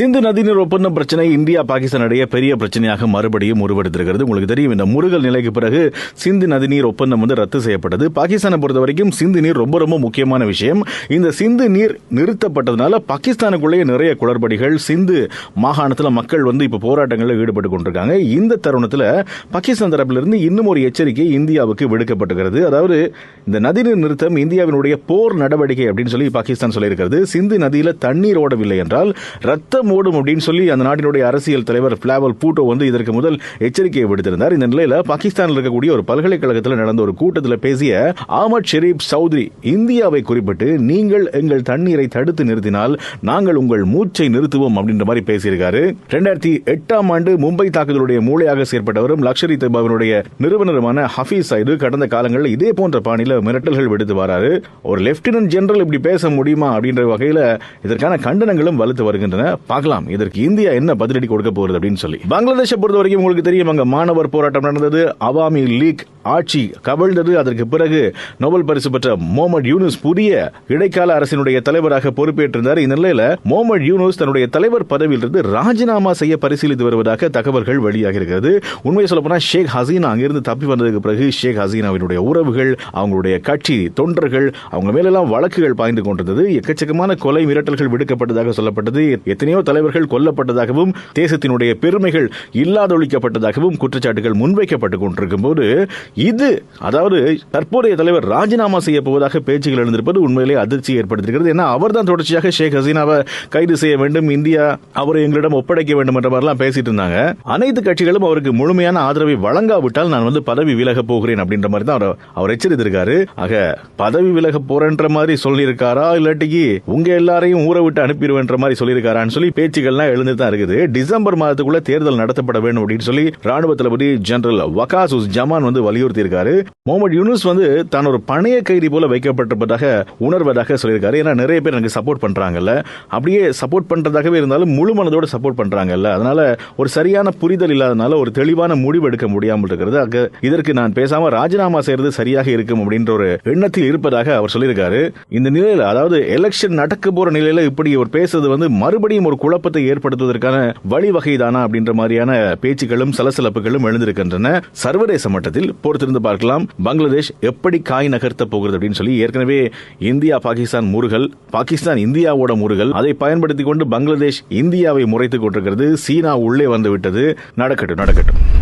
சிந்து நதிநீர் ஒப்பந்தம் பிரச்சனை இந்தியா பாகிஸ்தான் இடையே பெரிய பிரச்சனையாக மறுபடியும் உருவெடுத்திருக்கிறது. உங்களுக்கு தெரியும், இந்த முருகல் நிலைக்கு பிறகு சிந்து நதிநீர் ஒப்பந்தம் ரத்து செய்யப்பட்டது. பாகிஸ்தானை பொறுத்த வரைக்கும் சிந்து நீர் ரொம்ப ரொம்ப முக்கியமான விஷயம். இந்த சிந்து நீர் நிறுத்தப்பட்டதுனால பாகிஸ்தானுக்குள்ளேயே நிறைய குளறுபடிகள், சிந்து மாகாணத்தில் மக்கள் இப்ப போராட்டங்களில் ஈடுபட்டு கொண்டிருக்காங்க. இந்த தருணத்தில் பாகிஸ்தான் தரப்பிலிருந்து இன்னும் ஒரு எச்சரிக்கை இந்தியாவுக்கு விடுக்கப்பட்டிருக்கிறது. அதாவது இந்த நதிநீர் நிறுத்தம் இந்தியாவினுடைய போர் நடவடிக்கை அப்படின்னு சொல்லி பாகிஸ்தான் சொல்லியிருக்கிறது. சிந்து நதியில தண்ணீர் ஓடவில்லை என்றால் ரத்தம் ஓடும் அப்படின்னு சொல்லி அந்த நாட்டினுடைய அரசியல் தலைவர் பிளாவல் பூட்டோ இதற்கு முதல் எச்சரிக்கையை விடுத்திருந்தார். இந்த நிலையில பாகிஸ்தானில் இருக்கக்கூடிய ஒரு பல்கலைக்கழகத்தில் நடந்த ஒரு கூட்டத்தில் பேசிய அஹமத் ஷெரீப் சௌத்ரி இந்தியாவை குறிப்பிட்டு, நீங்கள் எங்கள் தண்ணீரை தடுத்து நிறுத்தினால் நாங்கள் உங்கள் மூச்சை நிறுத்துவோம் அப்படின்ற மாதிரி பேசியிருக்காரு. 2008ஆம் ஆண்டு மும்பை தாக்குதலுடைய மூளையாக செயற்பட்டவரும் லஷ்கர் இ தொய்பாவினுடைய நிறுவனருமான ஹபீஸ் சயீது கடந்த காலங்களில் இதே போன்ற பாணியில் மிரட்டல்கள் விடுத்து வராரு. ஒரு லெப்டினன்ட் ஜெனரல் இப்படி பேச முடியுமா அப்படின்ற வகையில் இதற்கான கண்டனங்களும் வலுத்து வருகின்றன. பார்க்கலாம் இதற்கு இந்தியா என்ன பதிலடி கொடுக்க போகிறது அப்படின்னு சொல்லி. பங்களாதேஷை பொறுத்த வரைக்கும் உங்களுக்கு தெரியும், அங்க மாணவர் போராட்டம் நடந்தது, அவாமி லீக் ஆட்சி கவிழ்ந்தது. அதற்கு பிறகு நோபல் பரிசு பெற்ற முகமது யூனுஸ் புதிய இடைக்கால அரசினுடைய தலைவராக பொறுப்பேற்றிருந்தார். இந்த நிலையில முகமது யூனுஸ் தன்னுடைய தலைவர் பதவியிலிருந்து ராஜினாமா செய்ய பரிசீலித்து வருவதாக தகவல்கள் வெளியாகி இருக்கிறது. உண்மையை சொல்ல போனா ஷேக் ஹசீனா அங்கிருந்து தப்பி வந்ததுக்கு பிறகு ஷேக் ஹசீனாவினுடைய உறவுகள், அவங்களுடைய கட்சி தொண்டர்கள், அவங்க மேலெல்லாம் வழக்குகள் பாய்ந்து கொண்டிருந்தது. எக்கச்சக்கமான கொலை மிரட்டல்கள் விடுக்கப்பட்டதாக சொல்லப்பட்டது. எத்தனையோ தலைவர்கள் கொல்லப்பட்டதாகவும் தேசத்தினுடைய பெருமைகள் இல்லாதொழிக்கப்பட்டதாகவும் குற்றச்சாட்டுகள் முன்வைக்கப்பட்டுக் கொண்டிருக்கும் போது இது, அதாவது தற்போதைய தலைவர் ராஜினாமா செய்ய போவதாக பேச்சுகள் எழுந்திருப்பது உண்மையிலே அதிர்ச்சி ஏற்படுத்தியிருக்கிறது. ஏன்னா அவர் தான் தொடர்ச்சியாக ஷேக் ஹசீனாவை கைது செய்ய வேண்டும், இந்தியா அவரை எங்களிடம் ஒப்படைக்க வேண்டும் என்ற மாதிரிலாம் பேசிட்டு இருந்தாங்க. அனைத்து கட்சிகளும் அவருக்கு முழுமையான ஆதரவை வழங்காவிட்டால் நான் பதவி விலக போகிறேன் அப்படின்ற மாதிரி தான் அவர் எச்சரித்திருக்காரு. ஆக பதவி விலக போறன்ற மாதிரி சொல்லியிருக்காரா, இல்லாட்டிக்கு உங்க எல்லாரையும் ஊற விட்டு அனுப்பிடுவேன்ற மாதிரி சொல்லியிருக்காரான்னு சொல்லி பேச்சுகள்லாம் எழுந்து தான் இருக்குது. டிசம்பர் மாதத்துக்குள்ள தேர்தல் நடத்தப்பட வேண்டும் அப்படின்னு சொல்லி ராணுவ தளபதி ஜெனரல் வகாஸ் ஜமான் வலியுறுத்தி இருக்காரு. முகமது யூனுஸ் தான் ஒரு பணைய கைதி போல வைக்கப்பட்டிருப்பதாக உணர்வதாக சொல்லியிருக்காரு. ஏன்னா நிறைய பேர் எனக்கு சப்போர்ட் பண்றாங்கல்ல, அப்படியே சப்போர்ட் பண்றதாகவே இருந்தாலும் முழு மனதோட சப்போர்ட் பண்றாங்கல்ல, அதனால ஒரு சரியான புரிதல் இல்லாதனால ஒரு தெளிவான முடிவு எடுக்க முடியாமல் இருக்கிறது. இதற்கு நான் பேசாம ராஜினாமா செய்யறது சரியாக இருக்கும் அப்படின்ற ஒரு எண்ணத்தில் இருப்பதாக அவர் சொல்லியிருக்காரு. இந்த நிலையில, அதாவது எலெக்ஷன் நடக்க போற நிலையில இப்படி ஒரு பேசுறது மறுபடியும் ஒரு குழப்பத்தை ஏற்படுத்துவதற்கான வழிவகைதானா அப்படின்ற மாதிரியான பேச்சுக்களும் சலசலப்புகளும் எழுந்திருக்கின்றன. சர்வதேச மட்டத்தில் பொறுத்திருந்து பார்க்கலாம் பங்களாதேஷ் எப்படி காய் நகர்த்த போகிறது அப்படின்னு சொல்லி. ஏற்கனவே இந்தியா பாகிஸ்தான் முருகல், பாகிஸ்தான் இந்தியாவோட முருகல், அதை பயன்படுத்திக் கொண்டு பங்களாதேஷ் இந்தியாவை முறைத்துக் கொண்டிருக்கிறது. சீனா உள்ளே வந்து விட்டது. நடக்கட்டும்.